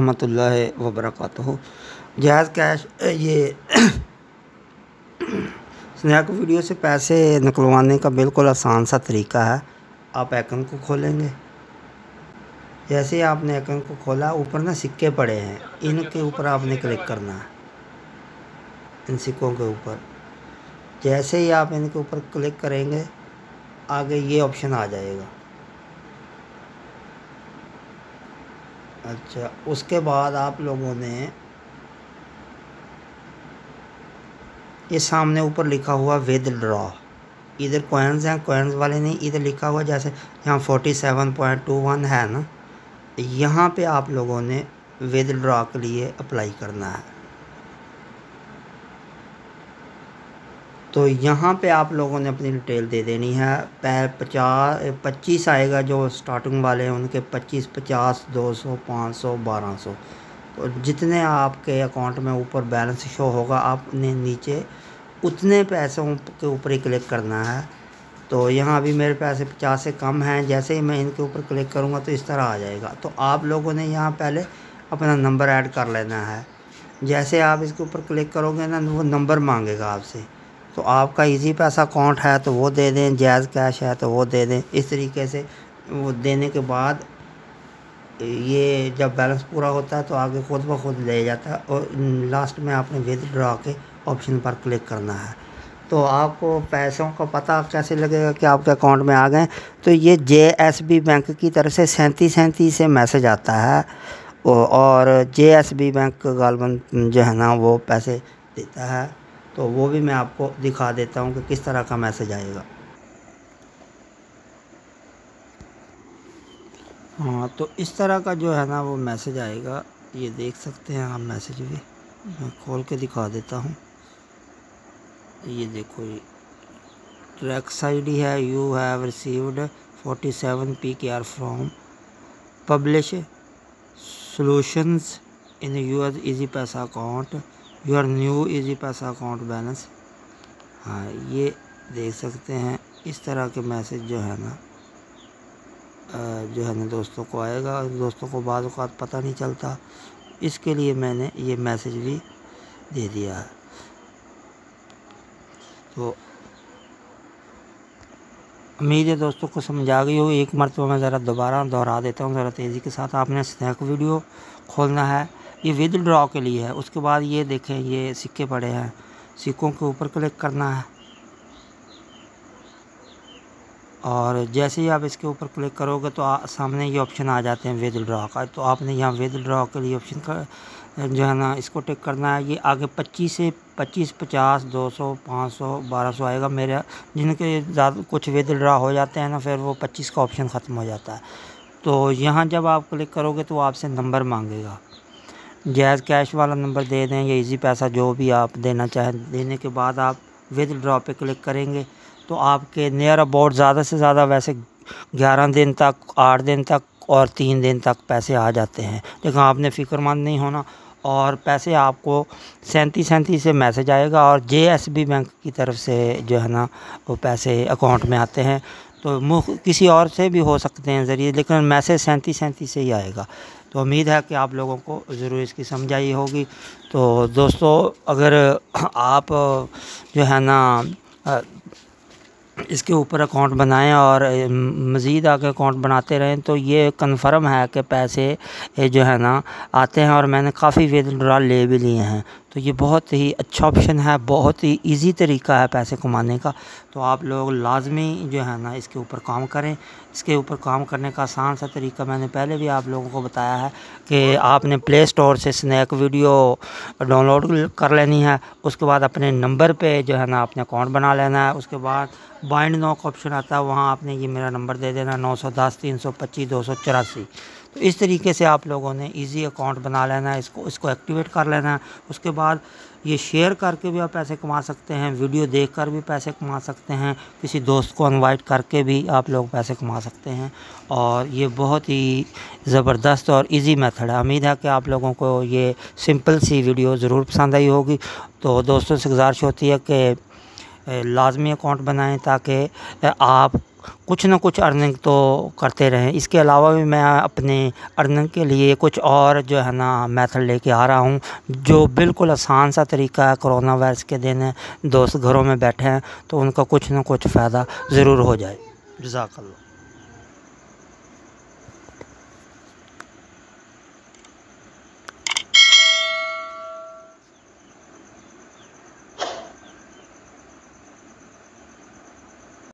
रहमतुल्लाहि व बरकातहू। जायज़ कैश ये स्नैक वीडियो से पैसे निकलवाने का बिल्कुल आसान सा तरीका है। आप अकाउंट को खोलेंगे, जैसे ही आपने अकाउंट को खोला ऊपर ना सिक्के पड़े हैं, इनके ऊपर आपने क्लिक करना है, इन सिक्कों के ऊपर। जैसे ही आप इनके ऊपर क्लिक करेंगे आगे ये ऑप्शन आ जाएगा। अच्छा, उसके बाद आप लोगों ने ये सामने ऊपर लिखा हुआ विदड्रॉ, इधर कॉइन्स हैं, कॉइन्स वाले नहीं, इधर लिखा हुआ जैसे यहाँ 47.21 है ना, यहाँ पे आप लोगों ने विदड्रॉ के लिए अप्लाई करना है। तो यहाँ पे आप लोगों ने अपनी डिटेल दे देनी है। 25 आएगा, जो स्टार्टिंग वाले हैं उनके 25, 50, 200, 500, 1200। तो जितने आपके अकाउंट में ऊपर बैलेंस शो होगा आपने नीचे उतने पैसों के ऊपर ही क्लिक करना है। तो यहाँ अभी मेरे पैसे 50 से कम हैं, जैसे ही मैं इनके ऊपर क्लिक करूँगा तो इस तरह आ जाएगा। तो आप लोगों ने यहाँ पहले अपना नंबर ऐड कर लेना है। जैसे आप इसके ऊपर क्लिक करोगे ना, वो नंबर मांगेगा आपसे। तो आपका इजी पैसा अकाउंट है तो वो दे दें, जायज़ कैश है तो वो दे दें। इस तरीके से वो देने के बाद ये जब बैलेंस पूरा होता है तो आगे खुद ब खुद ले जाता है और लास्ट में आपने विदड्रॉ के ऑप्शन पर क्लिक करना है। तो आपको पैसों का पता कैसे लगेगा कि आपके अकाउंट में आ गए? तो ये JSB बैंक की तरफ से 3737 से मैसेज आता है और JSB बैंक गालबन जो है ना वो पैसे देता है। तो वो भी मैं आपको दिखा देता हूँ कि किस तरह का मैसेज आएगा। हाँ, तो इस तरह का जो है ना वो मैसेज आएगा, ये देख सकते हैं आप मैसेज भी। मैं खोल के दिखा देता हूँ। ये देखो, ये ट्रैक्स ID है, you have received 47 PKR from publish solutions in your Easypaisa account, your new Easypaisa account balance. हाँ, ये देख सकते हैं। इस तरह के मैसेज जो है ना दोस्तों को आएगा। दोस्तों को बाद औक़ात पता नहीं चलता, इसके लिए मैंने ये मैसेज भी दे दिया है। तो उम्मीद है दोस्तों को समझ आ गई होगी। एक मरतबा मैं ज़रा दोबारा दोहरा देता हूँ ज़रा तेज़ी के साथ। आपने स्नैक वीडियो खोलना है, ये विदड्रॉ के लिए है। उसके बाद ये देखें, ये सिक्के पड़े हैं, सिक्कों के ऊपर क्लिक करना है और जैसे ही आप इसके ऊपर क्लिक करोगे तो सामने ये ऑप्शन आ जाते हैं विदड्रॉ का। तो आपने यहाँ विदड्रॉ के लिए ऑप्शन का जो है ना इसको टिक करना है। ये आगे 25 से 25, 50, 200, 500, 1200 आएगा। मेरे जिनके ज़्यादा कुछ विदड्रॉ हो जाते हैं ना, फिर वो 25 का ऑप्शन ख़त्म हो जाता है। तो यहाँ जब आप क्लिक करोगे तो आपसे नंबर मांगेगा, जायज़ कैश वाला नंबर दे दें या इजी पैसा जो भी आप देना चाहें। देने के बाद आप विदड्रॉ पे क्लिक करेंगे तो आपके नियर अबाउट ज़्यादा से ज़्यादा वैसे 11 दिन तक, 8 दिन तक और 3 दिन तक पैसे आ जाते हैं। लेकिन आपने फ़िक्रमंद नहीं होना और पैसे आपको 3737 से मैसेज आएगा और JSB बैंक की तरफ से जो है ना वो पैसे अकाउंट में आते हैं। तो किसी और से भी हो सकते हैं ज़रिए, लेकिन मैसेज 3737 से ही आएगा। तो उम्मीद है कि आप लोगों को ज़रूर इसकी समझ आई होगी। तो दोस्तों, अगर आप जो है ना इसके ऊपर अकाउंट बनाएं और मज़ीद आगे अकाउंट बनाते रहें तो ये कन्फर्म है कि पैसे जो है ना आते हैं। और मैंने काफ़ी विदड्रॉ ले भी लिए हैं। तो ये बहुत ही अच्छा ऑप्शन है, बहुत ही इजी तरीका है पैसे कमाने का। तो आप लोग लाजमी जो है ना इसके ऊपर काम करें। इसके ऊपर काम करने का आसान सा तरीका मैंने पहले भी आप लोगों को बताया है कि आपने प्ले स्टोर से स्नैक वीडियो डाउनलोड कर लेनी है। उसके बाद अपने नंबर पे जो है ना अपने अकाउंट बना लेना है। उसके बाद बाइंड नो का ऑप्शन आता है, वहाँ आपने ये मेरा नंबर दे देना 910 325 284। तो इस तरीके से आप लोगों ने इजी अकाउंट बना लेना है, इसको एक्टिवेट कर लेना है। उसके बाद ये शेयर करके भी आप पैसे कमा सकते हैं, वीडियो देखकर भी पैसे कमा सकते हैं, किसी दोस्त को इनवाइट करके भी आप लोग पैसे कमा सकते हैं। और ये बहुत ही ज़बरदस्त और इजी मेथड है। उम्मीद है कि आप लोगों को ये सिंपल सी वीडियो ज़रूर पसंद आई होगी। तो दोस्तों से गुजारिश होती है कि लाजमी अकाउंट बनाएं ताकि आप कुछ ना कुछ अर्निंग तो करते रहें। इसके अलावा भी मैं अपने अर्निंग के लिए कुछ और जो है ना मेथड लेके आ रहा हूँ, जो बिल्कुल आसान सा तरीका है। कोरोना वायरस के दिन है, दोस्त घरों में बैठे हैं, तो उनका कुछ ना कुछ फ़ायदा ज़रूर हो जाए। जज़ाकल्लाह।